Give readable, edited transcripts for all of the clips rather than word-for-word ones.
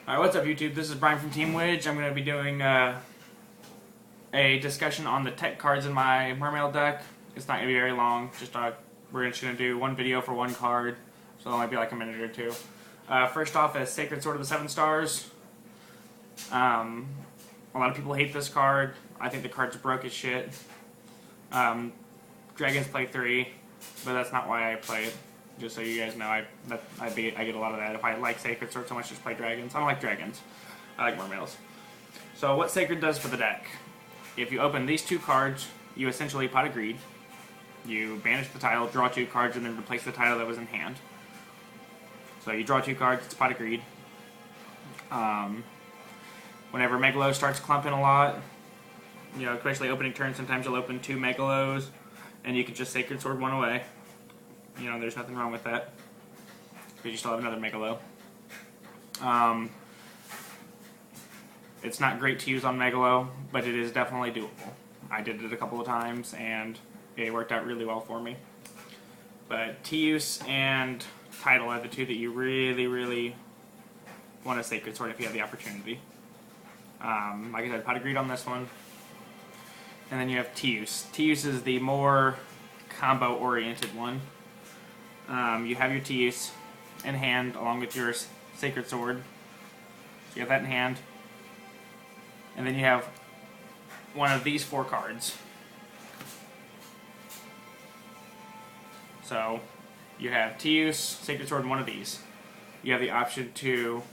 Alright, what's up YouTube? This is Brian from Team Widge. I'm going to be doing a discussion on the tech cards in my Mermail deck. It's not going to be very long. We're just going to do one video for one card, so it'll only be like a minute or two. First off is Sacred Sword of the 7 Stars. A lot of people hate this card. I think the card's broke as shit. Dragons play 3, but that's not why I play it. Just so you guys know, I get a lot of that. If I like Sacred Sword so much, just play Dragons. I don't like Dragons. I like Mermails. So what Sacred does for the deck. If you open these 2 cards, you essentially pot of greed. You banish the title, draw 2 cards, and then replace the title that was in hand. So you draw 2 cards, it's pot of greed. Whenever Megalo starts clumping a lot, you know, especially opening turn, sometimes you'll open 2 Megalos, and you can just Sacred Sword 1 away. You know, there's nothing wrong with that, because you still have another Megalo. It's not great to use on Megalo, but it is definitely doable. I did it a couple of times, and it worked out really well for me. But Teus and Title are the 2 that you really want to Sacred Sword if you have the opportunity. Like I said, pot of greed on this one. And then you have Teus. Teus is the more combo-oriented one. You have your Teus in hand along with your Sacred Sword. So you have that in hand. And then you have one of these 4 cards. So you have Teus, Sacred Sword, and one of these. You have the option to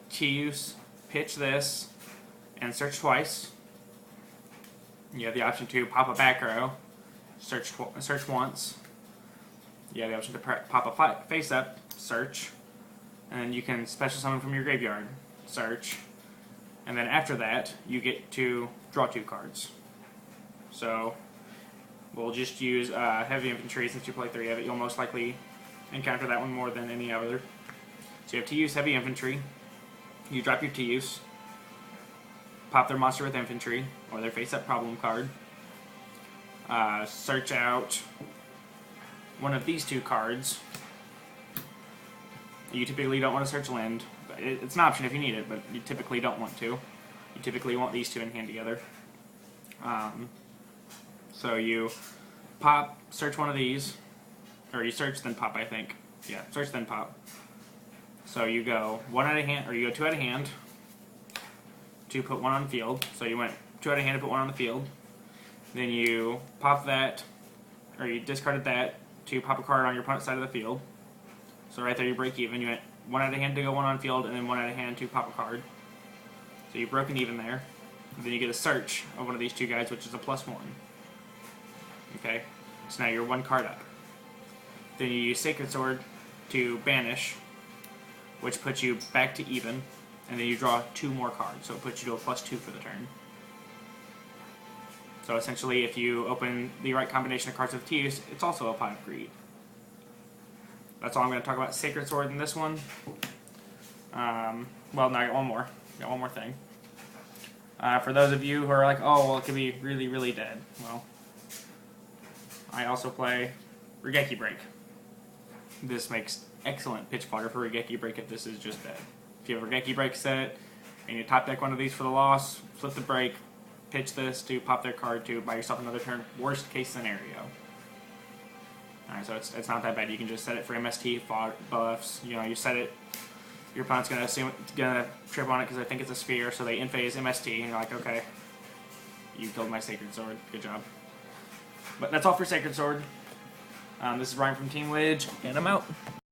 Teus, pitch this, and search twice. You have the option to pop a back row, search once. You have the option to pop a face up, search, and then you can special summon from your graveyard, search, and then after that you get to draw 2 cards. So we'll just use heavy infantry since you play 3 of it. You'll most likely encounter that one more than any other. So you have to use heavy infantry. You drop your Teus, pop their monster with infantry, or their face-up problem card. Search out one of these 2 cards. You typically don't want to search land. It's an option if you need it, but you typically don't want to. You typically want these 2 in hand together. So you pop, search one of these, or you search then pop, I think. Yeah, search then pop. So you go 1 out of hand, or you go 2 out of hand to put 1 on field. So you went 2 out of hand to put 1 on the field. Then you pop that, or you discarded that to pop a card on your opponent's side of the field. So right there you break even. You went 1 out of hand to go 1 on field, and then 1 out of hand to pop a card. So you broke an even there. And then you get a search of one of these 2 guys, which is a +1. Okay, so now you're 1 card up. Then you use Sacred Sword to banish, which puts you back to even, and then you draw 2 more cards, so it puts you to a +2 for the turn. So essentially, if you open the right combination of cards with Teus, it's also a pot of greed. That's all I'm going to talk about Sacred Sword in this one. Well, no, I got one more. Got one more thing. For those of you who are like, oh, well, it could be really dead. Well, I also play Regeki Break. This makes excellent pitch fodder for Regeki Break if this is just dead. If you have a Regeki Break set, and you top deck one of these for the loss, flip the break, pitch this to pop their card to buy yourself another turn. Worst case scenario. Alright, so it's not that bad. You can just set it for MST buffs. You know, you set it. Your opponent's gonna trip on it because I think it's a sphere, so they in-phase MST, and you're like, okay, you killed my Sacred Sword. Good job. But that's all for Sacred Sword. This is Ryan from Team Widge, and I'm out.